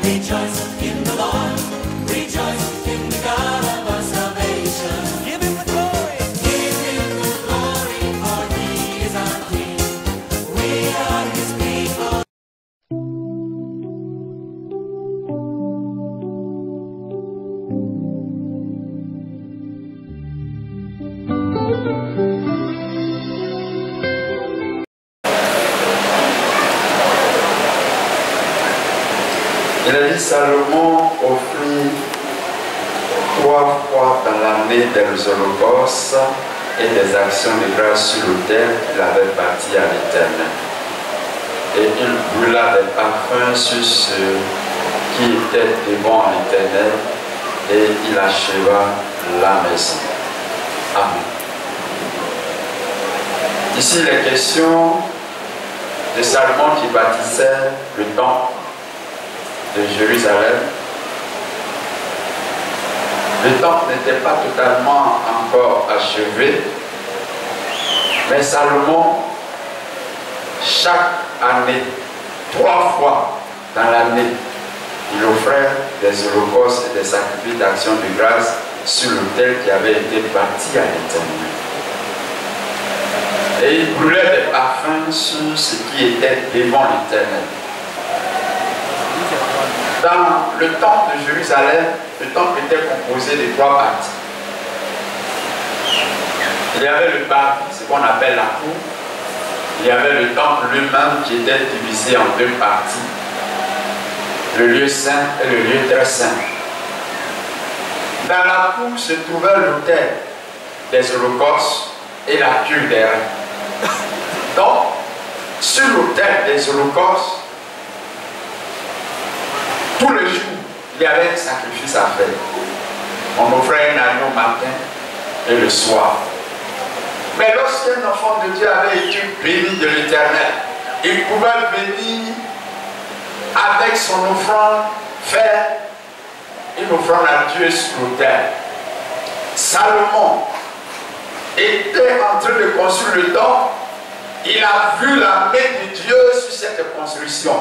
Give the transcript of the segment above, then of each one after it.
Rejoice in the Lord. Rejoice in the God of our salvation. Give him the glory. Give him the glory, for he is our King. We are his people. Il a dit Salomon offrit 3 fois dans l'année des holocaustes et des actions de grâce sur l'autel qu'il avait bâti à l'Éternel. Et il brûla des parfums sur ceux qui étaient devant l'Éternel et il acheva la maison. Amen. Ici, il est question de Salomon qui bâtissait le temple de Jérusalem. Le temple n'était pas totalement encore achevé, mais Salomon, chaque année, 3 fois dans l'année, il offrait des holocaustes et des sacrifices d'action de grâce sur l'autel qui avait été bâti à l'Éternel. Et il brûlait des parfums sur ce qui était devant l'Éternel. Dans le temple de Jérusalem, le temple était composé de 3 parties. Il y avait le parvis, ce qu'on appelle la cour. Il y avait le temple lui-même qui était divisé en 2 parties. Le lieu saint et le lieu très saint. Dans la cour se trouvait l'autel des holocaustes et la cuve des reins. Donc, sur l'autel des holocaustes, tous les jours, il y avait un sacrifice à faire. On offrait un agneau matin et le soir. Mais lorsqu'un enfant de Dieu avait été béni de l'Éternel, il pouvait venir avec son offrande faire une offrande à Dieu sur l'autel. Salomon était en train de construire le temple. Il a vu la main de Dieu sur cette construction.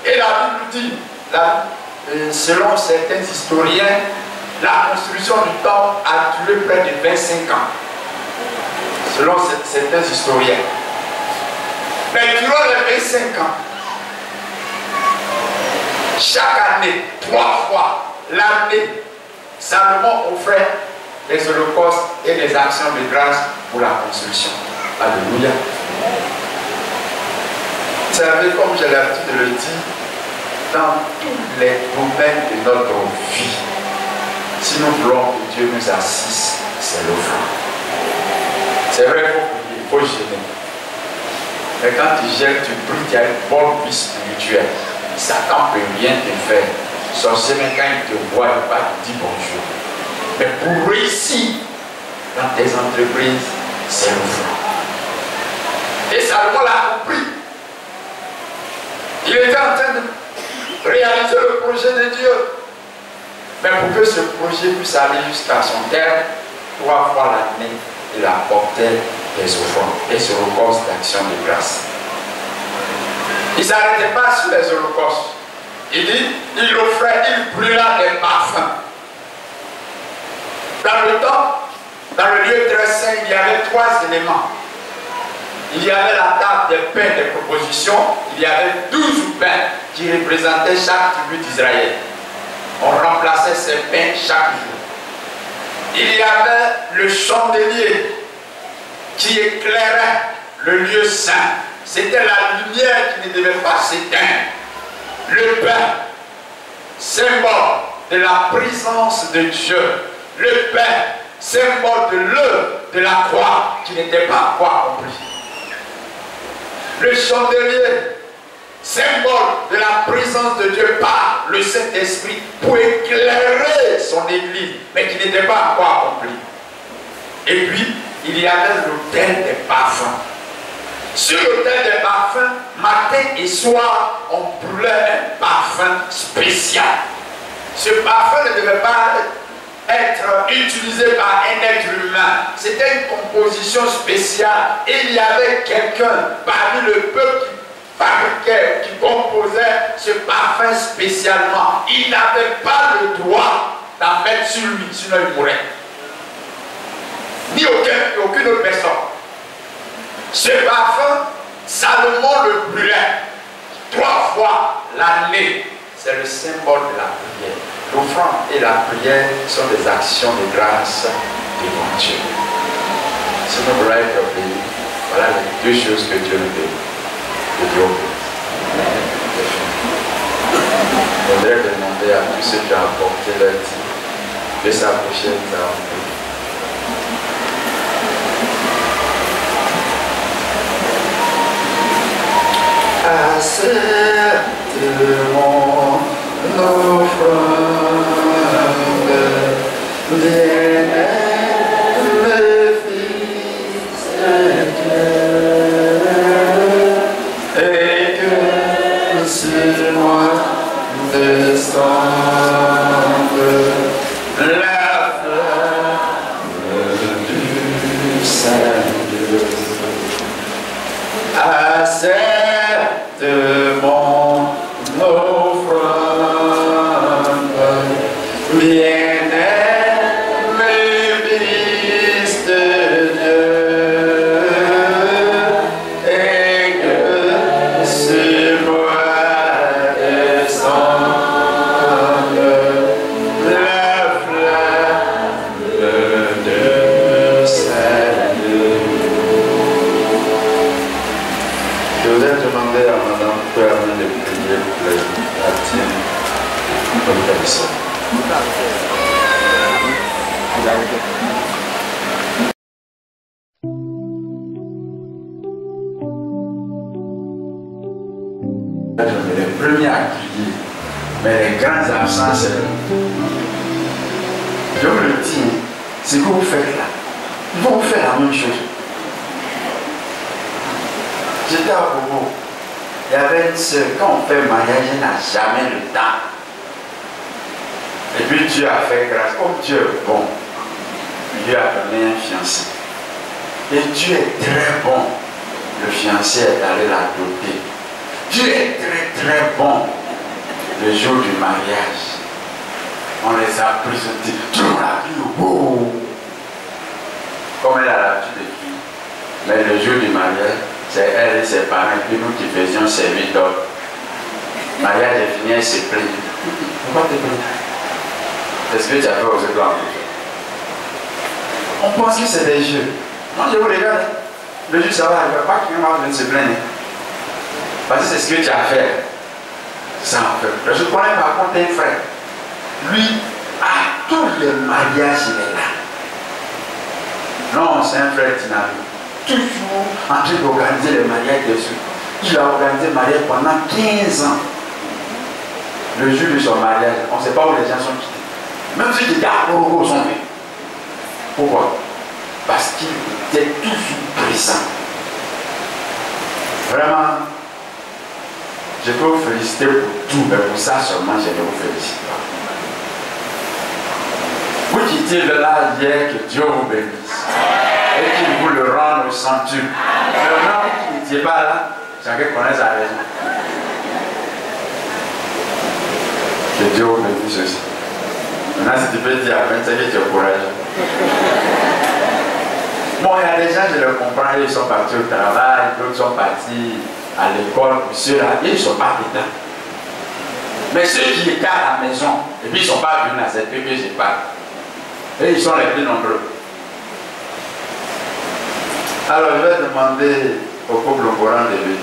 Et la Bible dit, selon certains historiens, la construction du temple a duré près de 25 ans. Selon certains historiens. Mais durant les 25 ans, chaque année, 3 fois l'année, Salomon offrait des holocaustes et des actions de grâce pour la construction. Alléluia. Vous savez, comme j'ai l'habitude de le dire, dans tous les domaines de notre vie, si nous voulons que Dieu nous assiste, c'est l'offrande. C'est vrai qu'il faut prier, il faut gêner. Mais quand tu gênes, tu pries, tu as une bonne vie spirituelle. Satan ne peut rien te faire. Sorcier, même quand il te voit, il va te dire bonjour. Mais pour réussir dans tes entreprises, c'est l'offrande. Et Salomon l'a compris. Il était en train de réaliser le projet de Dieu. Mais pour que ce projet puisse aller jusqu'à son terme, 3 fois l'année, il apportait des offrandes, des holocaustes d'action de grâce. Il ne s'arrêtait pas sur les holocaustes. Il dit, il offrait, il brûla des parfums. Dans le temps, dans le lieu très saint, il y avait 3 éléments. Il y avait la table des pains des propositions, il y avait 12 pains qui représentaient chaque tribu d'Israël. On remplaçait ces pains chaque jour. Il y avait le chandelier qui éclairait le lieu saint. C'était la lumière qui ne devait pas s'éteindre. Le pain, symbole de la présence de Dieu. Le pain, symbole de l'œuvre de la croix qui n'était pas encore accomplie. Le chandelier, symbole de la présence de Dieu par le Saint-Esprit pour éclairer son église, mais qui n'était pas encore accompli. Et puis, il y avait l'autel des parfums. Sur l'autel des parfums, matin et soir, on brûlait un parfum spécial. Ce parfum ne devait pas être utilisé par un être humain. C'était une composition spéciale. Et il y avait quelqu'un parmi le peuple qui fabriquait, qui composait déposait ce parfum spécialement. Il n'avait pas le droit d'en mettre sur lui, sinon il mourrait. Ni aucune autre personne. Ce parfum, Salomon le brûlait 3 fois l'année. C'est le symbole de la prière. L'offrande et la prière sont des actions de grâce devant Dieu. Si nous voulons être obéis, voilà les 2 choses que Dieu nous dit. Je voudrais demander à tous ceux qui ont apporté leur dîme de s'approcher de nous. Accepte mon offrande, bien-aimé Fils de Dieu, et que sur moi descende la flamme du Seigneur. Accepte mon offrande, bien-aimé Fils de Dieu, et que sur moi descende la flamme du Seigneur. Je voudrais demander à Madame Perrin de prier pour la tienne comme personne. Les premiers à crier, mais les grands absents, c'est je vous le dis, ce que vous faites là, ils vont vous faire la même chose. J'étais à Bobo. Il y avait une soeur, quand on fait mariage, elle n'a jamais le temps. Et puis Dieu a fait grâce. Comme Dieu est bon, Dieu a donné un fiancé. Et Dieu est très bon. Le fiancé est allé la doter. Dieu est très très bon. Le jour du mariage, on les a présentés. Dieu l'a pris au beau. Comme elle a l'habitude de crier. Mais le jour du mariage, c'est elle et ses parents, et puis nous qui faisions servir d'or. Mariage est fini, elle se plaint. Pourquoi te plains? Est-ce que tu avais osé toi? On pense que c'est des jeux. Non, je vous regarde. Le jeu, ça va arriver. Pas qu'il ne se plaigne. Parce que c'est ce que tu as fait. Ça en fait. Je connais par contre un frère. Lui, à tous les mariages, il est là. Non, c'est un frère dynamique. Toujours en train d'organiser les mariages dessus. Il a organisé le mariage pendant 15 ans. Le jour de son mariage, on ne sait pas où les gens sont quittés. Même ceux qui étaient à Borgo sont venus. Pourquoi? Parce qu'il était toujours présent. Vraiment, je peux vous féliciter pour tout, mais pour ça seulement, je ne vous félicite pas. Vous quittez de là hier, que Dieu vous bénisse. Et qu'il vous le rende au centuple. Maintenant, vous ne n'étiez pas là, chacun connaît sa raison. Que Dieu vous bénisse aussi. Maintenant, si tu peux dire Amen, c'est que tu es courageux. Bon, il y a des gens, je les comprends, ils sont partis au travail, d'autres sont partis à l'école, pour ceux-là, ils ne sont pas dedans. Mais ceux qui étaient à la maison, et puis ils ne sont pas venus à cette que j'ai pas. Et ils sont les plus nombreux. Alors, je vais demander au peuple coran de venir.